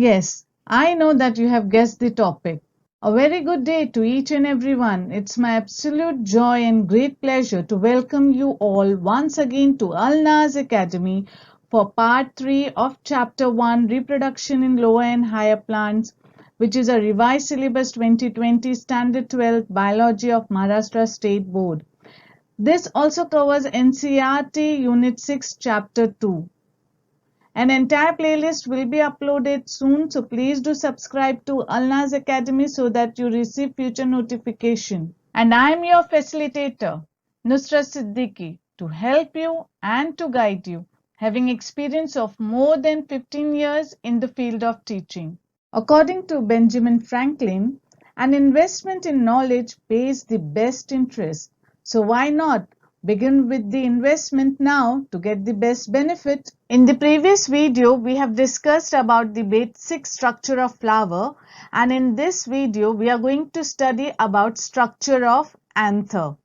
Yes, I know that you have guessed the topic. A very good day to each and everyone. It's my absolute joy and great pleasure to welcome you all once again to Alnaz Academy for part 3 of chapter 1 Reproduction in Lower and Higher Plants, which is a revised syllabus 2020 Standard 12 Biology of Maharashtra State Board. This also covers NCERT Unit 6 Chapter 2. An entire playlist will be uploaded soon, so please do subscribe to Alnaz Academy so that you receive future notification. And I am your facilitator, Nusrat Siddiqui, to help you and to guide you, having experience of more than 15 years in the field of teaching. According to Benjamin Franklin, an investment in knowledge pays the best interest. So why not begin with the investment now to get the best benefit? In the previous video, we have discussed about the basic structure of flower, and in this video, we are going to study about structure of anther.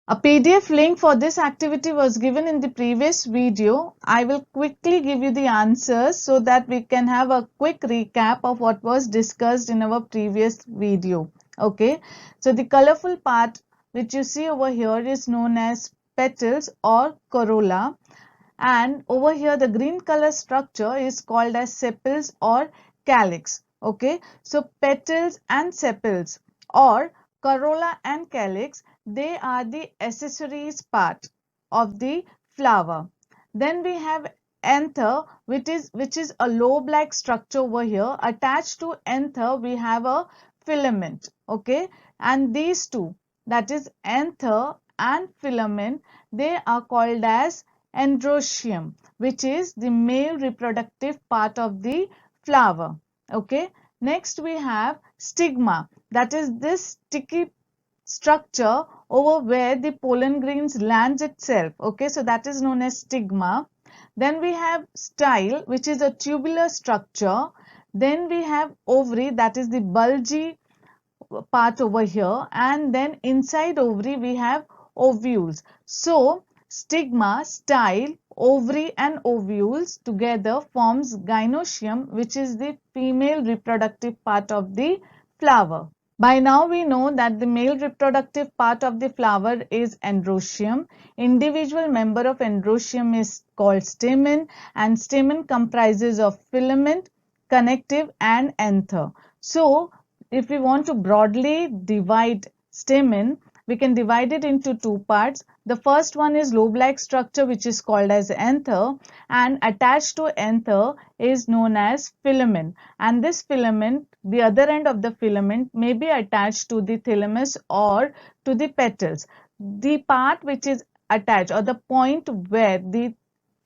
A PDF link for this activity was given in the previous video. I will quickly give you the answers so that we can have a quick recap of what was discussed in our previous video. Okay, so the colorful part which you see over here is known as petals or corolla, and over here the green color structure is called as sepals or calyx. Okay, so petals and sepals or corolla and calyx, they are the accessories part of the flower. Then we have anther, which is a lobe-like structure over here. Attached to anther we have a filament. Okay, and these two, that is anther and filament, they are called as androecium, which is the male reproductive part of the flower. Okay, next we have stigma, that is this sticky structure over where the pollen grains lands itself. Okay, so that is known as stigma. Then we have style, which is a tubular structure. Then we have ovary, that is the bulgy part over here, and then inside ovary we have ovules. So stigma, style, ovary and ovules together forms gynoecium, which is the female reproductive part of the flower. By now we know that the male reproductive part of the flower is androecium. Individual member of androecium is called stamen, and stamen comprises of filament, connective and anther. So if we want to broadly divide stamen, we can divide it into two parts. The first one is lobe-like structure, which is called as anther, and attached to anther is known as filament. And this filament, the other end of the filament, may be attached to the thalamus or to the petals. The part which is attached, or the point where the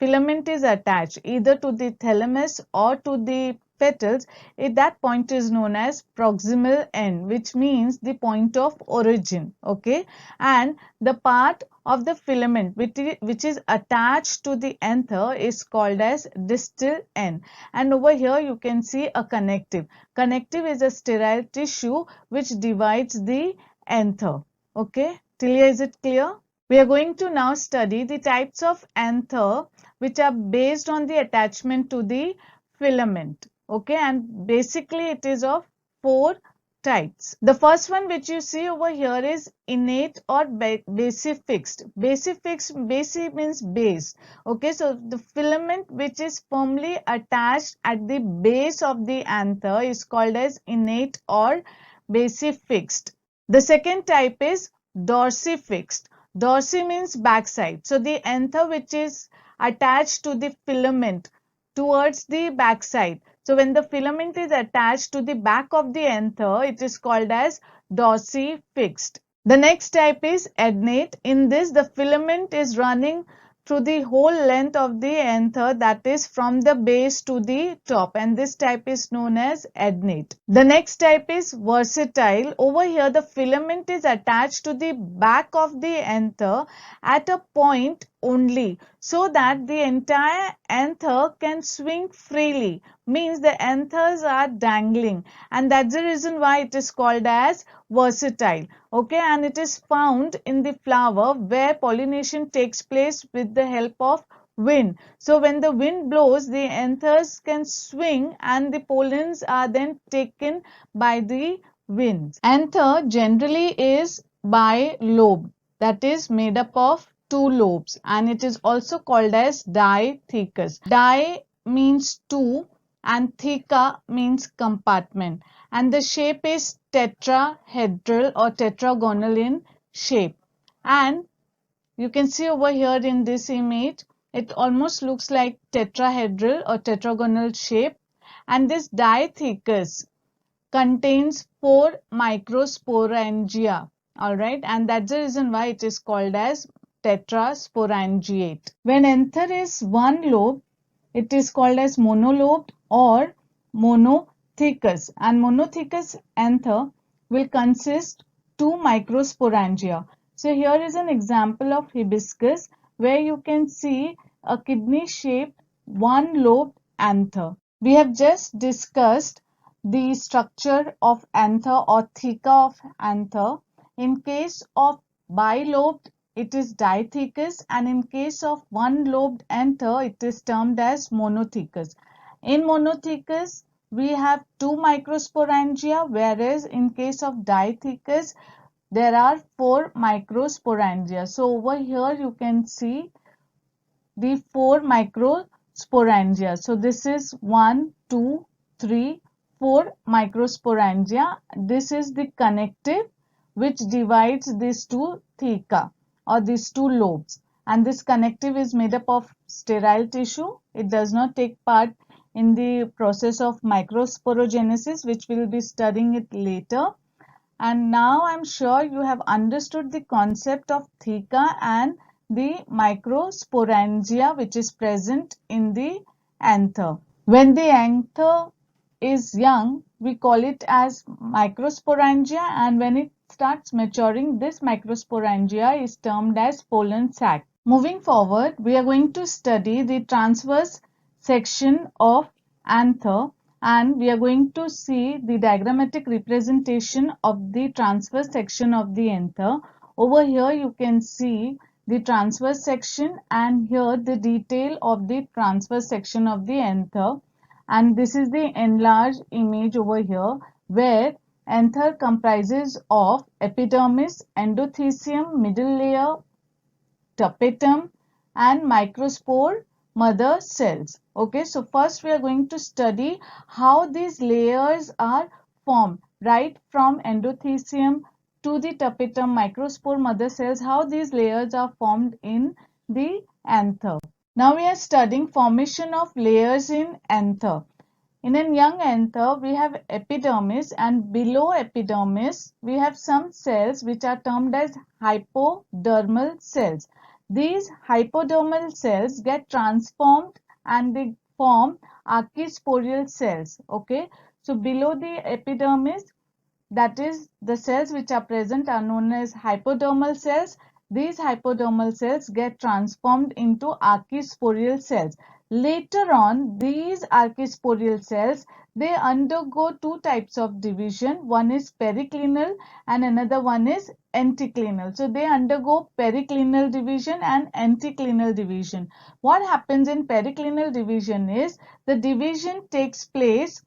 filament is attached either to the thalamus or to the petals, that point is known as proximal end, which means the point of origin. Okay, and the part of the filament which is attached to the anther is called as distal end. And over here you can see a connective. Connective is a sterile tissue which divides the anther. Okay, Tilia, is it clear? We are going to now study the types of anther which are based on the attachment to the filament. Okay, and basically it is of 4 types. The first one which you see over here is innate or basifixed. Basi means base. Okay, so the filament which is firmly attached at the base of the anther is called as innate or basifixed. The second type is dorsifixed. Dorsi means backside. So the anther which is attached to the filament towards the backside. So when the filament is attached to the back of the anther, it is called as dorsifixed. The next type is adnate. In this, the filament is running through the whole length of the anther, that is from the base to the top, and this type is known as adnate. The next type is versatile. Over here the filament is attached to the back of the anther at a point only, so that the entire anther can swing freely, means the anthers are dangling, and that's the reason why it is called as versatile. Okay, and it is found in the flower where pollination takes place with the help of Wind. So when the wind blows, the anthers can swing and the pollens are then taken by the winds. Anther generally is bilobed, that is made up of two lobes, and it is also called as dithecus. Di means two and theca means compartment, and the shape is tetrahedral or tetragonal in shape. And you can see over here in this image, it almost looks like tetrahedral or tetragonal shape. And this dithecus contains four microsporangia. Alright, and that's the reason why it is called as tetrasporangiate. When anther is one lobe, it is called as monolobed or monothecous. And monothecous anther will consist two microsporangia. So here is an example of hibiscus where you can see a kidney-shaped one-lobed anther. We have just discussed the structure of anther or theca of anther. In case of bilobed, it is dithecous, and in case of one-lobed anther, it is termed as monothecous. In monothecous, we have two microsporangia, whereas in case of dithecous, there are four microsporangia. So over here you can see the four microsporangia. So this is 1, 2, 3, 4 microsporangia. This is the connective which divides these two theca or these two lobes. And this connective is made up of sterile tissue. It does not take part in the process of microsporogenesis, which we will be studying it later. And now I'm sure you have understood the concept of theca and the microsporangia which is present in the anther. When the anther is young, we call it as microsporangia, and when it starts maturing, this microsporangia is termed as pollen sac. Moving forward, we are going to study the transverse section of anther, and we are going to see the diagrammatic representation of the transverse section of the anther. Over here you can see the transverse section, and here the detail of the transverse section of the anther. And this is the enlarged image over here where anther comprises of epidermis, endothecium, middle layer, tapetum and microspore mother cells. Okay, so first we are going to study how these layers are formed, right from endothecium to the tapetum, microspore mother cells, how these layers are formed in the anther. Now we are studying formation of layers in anther. In a young anther, we have epidermis, and below epidermis, we have some cells which are termed as hypodermal cells. These hypodermal cells get transformed and they form archisporial cells. Okay, so below the epidermis, that is the cells which are present are known as hypodermal cells. These hypodermal cells get transformed into archisporial cells. Later on, these archisporial cells, they undergo two types of division. One is periclinal and another one is anticlinal. So they undergo periclinal division and anticlinal division. What happens in periclinal division is the division takes place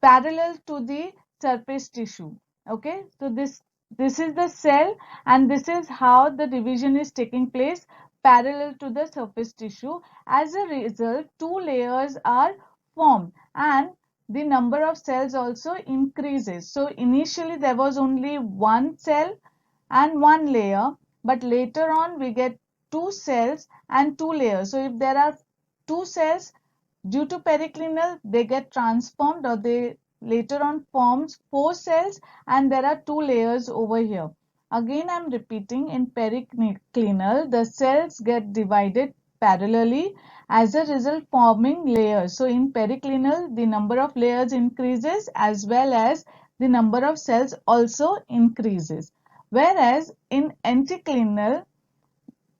parallel to the surface tissue. Okay, so this is the cell, and this is how the division is taking place parallel to the surface tissue. As a result, two layers are formed and the number of cells also increases. So initially there was only one cell and one layer, but later on we get two cells and two layers. So if there are two cells, due to periclinal, they get transformed or they later on forms four cells, and there are two layers over here. Again, I am repeating, in periclinal, the cells get divided parallelly, as a result forming layers. So in periclinal, the number of layers increases as well as the number of cells also increases. Whereas in anticlinal,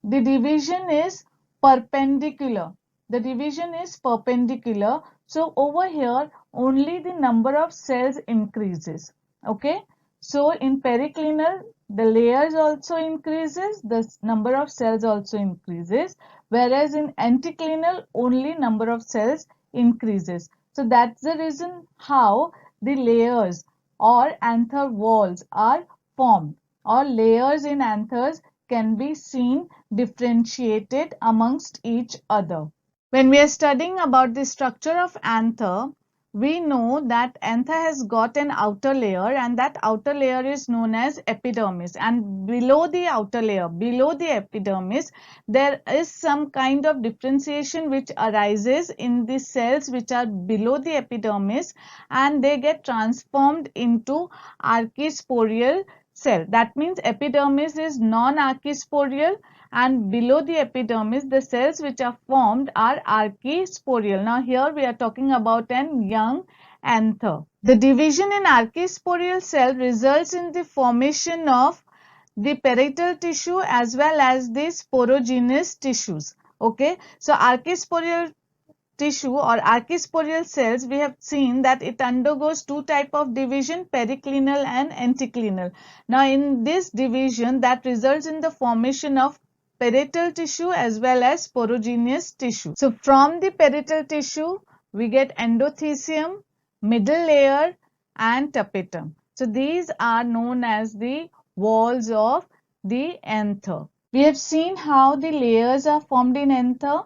the division is perpendicular. The division is perpendicular. So over here, only the number of cells increases. Okay. So in periclinal, the layers also increases, the number of cells also increases, whereas in anticlinal only number of cells increases. So that's the reason how the layers or anther walls are formed, or layers in anthers can be seen differentiated amongst each other. When we are studying about the structure of anther, we know that anther has got an outer layer, and that outer layer is known as epidermis, and below the outer layer, below the epidermis, there is some kind of differentiation which arises in the cells which are below the epidermis, and they get transformed into archisporial cell. That means epidermis is non-archisporial, and below the epidermis the cells which are formed are archisporial. Now here we are talking about an young anther. The division in archisporial cell results in the formation of the parietal tissue as well as the sporogenous tissues. Okay, so archisporial tissue or archisporial cells, we have seen that it undergoes two type of division, periclinal and anticlinal. Now in this division, that results in the formation of parietal tissue as well as sporogenous tissue. So from the parietal tissue we get endothecium, middle layer and tapetum. So these are known as the walls of the anther. We have seen how the layers are formed in anther.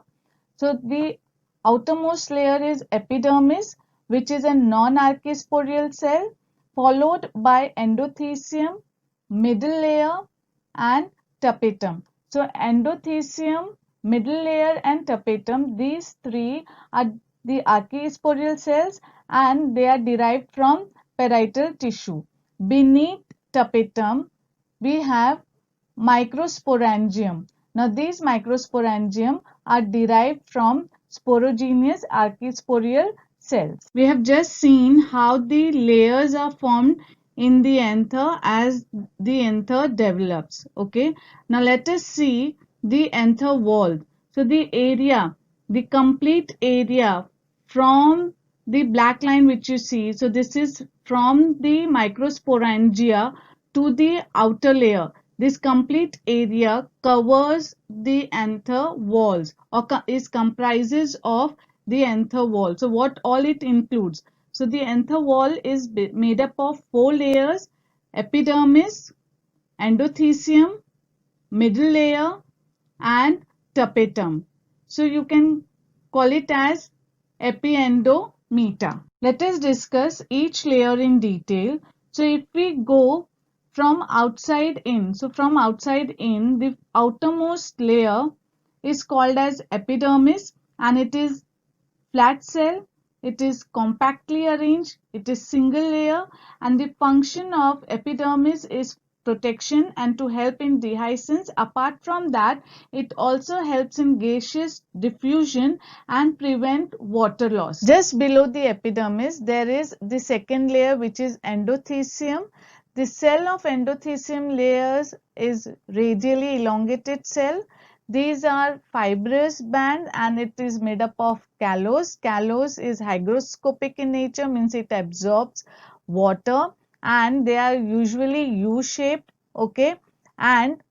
So the outermost layer is epidermis, which is a non-archisporial cell, followed by endothecium, middle layer and tapetum. So endothecium, middle layer and tapetum, these three are the archisporial cells and they are derived from parietal tissue. Beneath tapetum, we have microsporangium. Now these microsporangium are derived from sporogenous archisporial cells. We have just seen how the layers are formed in the anther as the anther develops. Okay, now let us see the anther wall. So the area, the complete area from the black line which you see, so this is from the microsporangia to the outer layer. This complete area covers the anther walls or is comprises of the anther wall. So what all it includes? So the anther wall is made up of 4 layers: epidermis, endothecium, middle layer and tapetum. So you can call it as epiendometa. Let us discuss each layer in detail. So if we go from outside in, so from outside in, the outermost layer is called as epidermis and it is flat cell, it is compactly arranged, it is single layer, and the function of epidermis is protection and to help in dehiscence. Apart from that, it also helps in gaseous diffusion and prevent water loss. Just below the epidermis, there is the second layer which is endothecium. The cell of endothecium layers is radially elongated cell. These are fibrous band and it is made up of callose. Callose is hygroscopic in nature, means it absorbs water, and they are usually U-shaped. Okay, and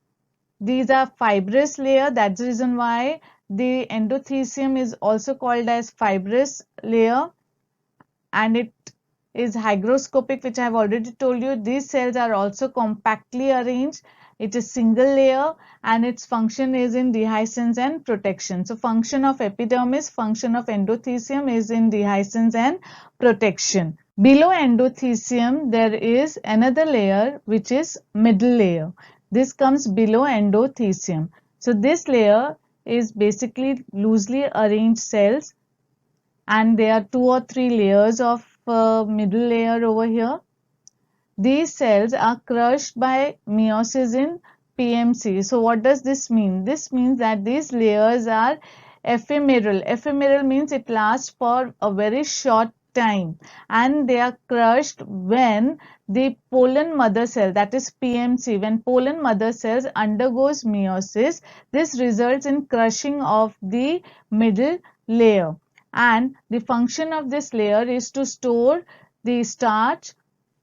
these are fibrous layer. That's the reason why the endothecium is also called as fibrous layer, and it is hygroscopic, which I have already told you. These cells are also compactly arranged. It is single layer and its function is in dehiscence and protection. So function of epidermis, function of endothecium is in dehiscence and protection. Below endothecium, there is another layer which is middle layer. This comes below endothecium. So this layer is basically loosely arranged cells, and there are 2 or 3 layers of middle layer over here. These cells are crushed by meiosis in PMC. So what does this mean? This means that these layers are ephemeral. Ephemeral means it lasts for a very short time, and they are crushed when the pollen mother cell, that is PMC, when pollen mother cells undergoes meiosis, this results in crushing of the middle layer. And the function of this layer is to store the starch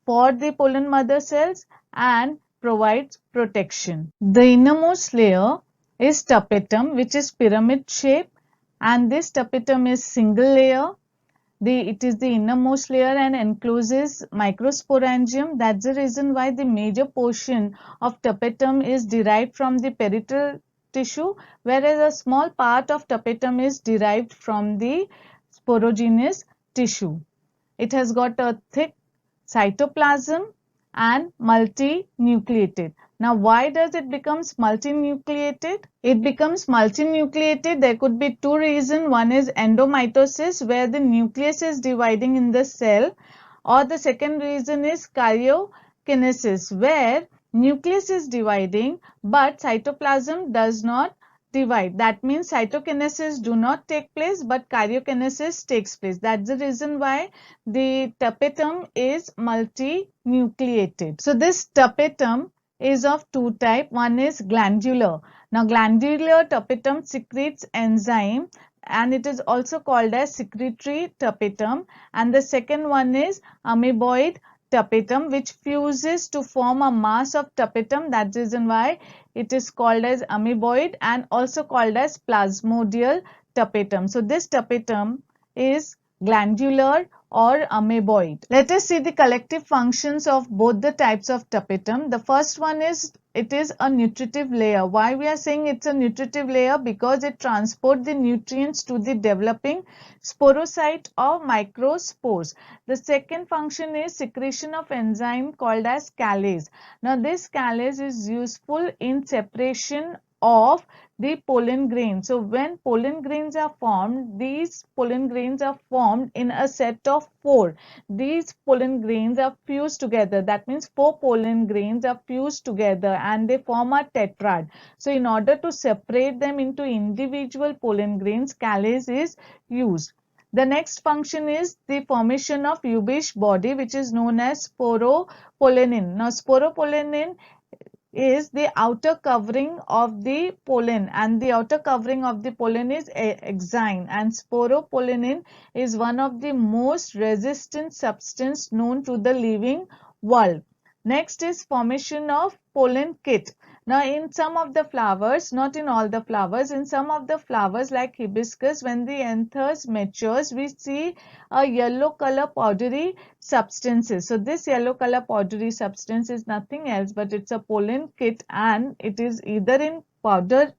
for the pollen mother cells and provides protection. The innermost layer is tapetum, which is pyramid shape, and this tapetum is single layer. It is the innermost layer and encloses microsporangium. That's the reason why the major portion of tapetum is derived from the parietal tissue, whereas a small part of tapetum is derived from the sporogenous tissue. It has got a thick cytoplasm and multinucleated. Now, why does it becomes multinucleated? It becomes multinucleated. There could be two reasons. One is endomitosis, where the nucleus is dividing in the cell, or the second reason is karyokinesis, where nucleus is dividing but cytoplasm does not divide. That means cytokinesis do not take place but karyokinesis takes place. That's the reason why the tapetum is multinucleated. So this tapetum is of two types. One is glandular. Now glandular tapetum secretes enzyme and it is also called as secretory tapetum, and the second one is amoeboid tapetum, which fuses to form a mass of tapetum. That's the reason why it is called as amoeboid and also called as plasmodial tapetum. So this tapetum is glandular or amoeboid. Let us see the collective functions of both the types of tapetum. The first one is it is a nutritive layer. Why we are saying it's a nutritive layer? Because it transports the nutrients to the developing sporocyte or microspores. The second function is secretion of enzyme called as callase. Now this callase is useful in separation of the pollen grains. So when pollen grains are formed, these pollen grains are formed in a set of four. These pollen grains are fused together. That means four pollen grains are fused together and they form a tetrad. So in order to separate them into individual pollen grains, callase is used. The next function is the formation of Ubish body, which is known as sporopollenin. Now sporopollenin is the outer covering of the pollen, and the outer covering of the pollen is exine, and sporopollenin is one of the most resistant substance known to the living world. Next is formation of pollen kit. Now in some of the flowers, not in all the flowers, in some of the flowers like hibiscus, when the anthers matures, we see a yellow color powdery substances. So this yellow color powdery substance is nothing else but it's a pollen kit, and it is either in powder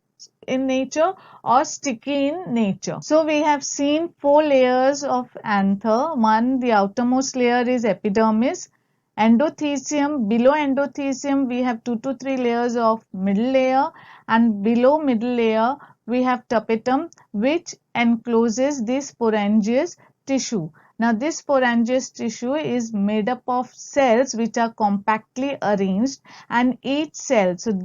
in nature or sticky in nature. So we have seen four layers of anther. One, the outermost layer is epidermis. Endothecium, below endothecium we have 2 to 3 layers of middle layer, and below middle layer we have tapetum, which encloses the sporangious tissue. Now this sporangious tissue is made up of cells which are compactly arranged, and each cell, so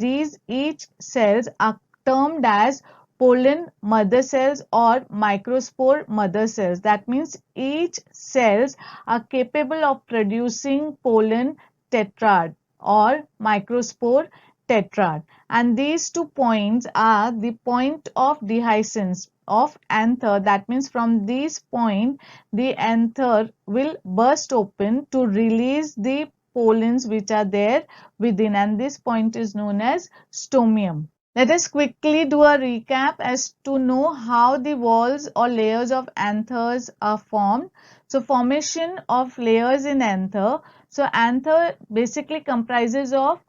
each cells are termed as pollen mother cells or microspore mother cells. That means each cells are capable of producing pollen tetrad or microspore tetrad, and these 2 points are the point of dehiscence of anther. That means from this point the anther will burst open to release the pollens which are there within, and this point is known as stomium. Let us quickly do a recap as to know how the walls or layers of anthers are formed. So formation of layers in anther. So anther basically comprises of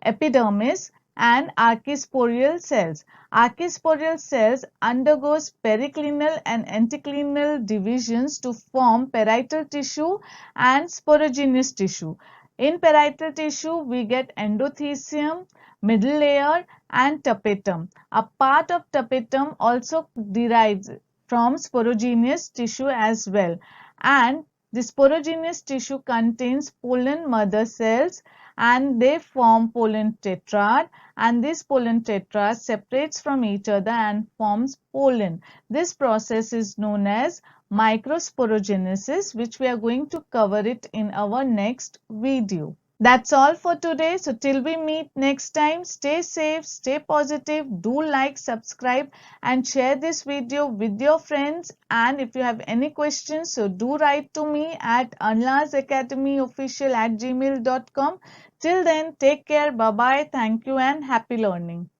epidermis and archisporial cells. Archisporial cells undergoes periclinal and anticlinal divisions to form parietal tissue and sporogenous tissue. In parietal tissue, we get endothecium, middle layer and tapetum. A part of tapetum also derives from sporogenous tissue as well. And the sporogenous tissue contains pollen mother cells, and they form pollen tetrad, and this pollen tetrad separates from each other and forms pollen. This process is known as microsporogenesis, which we are going to cover it in our next video. That's all for today. So till we meet next time, stay safe, stay positive, do like, subscribe and share this video with your friends. And if you have any questions, so do write to me at anlasacademyofficial@gmail.com. Till then, take care, bye bye, thank you and happy learning.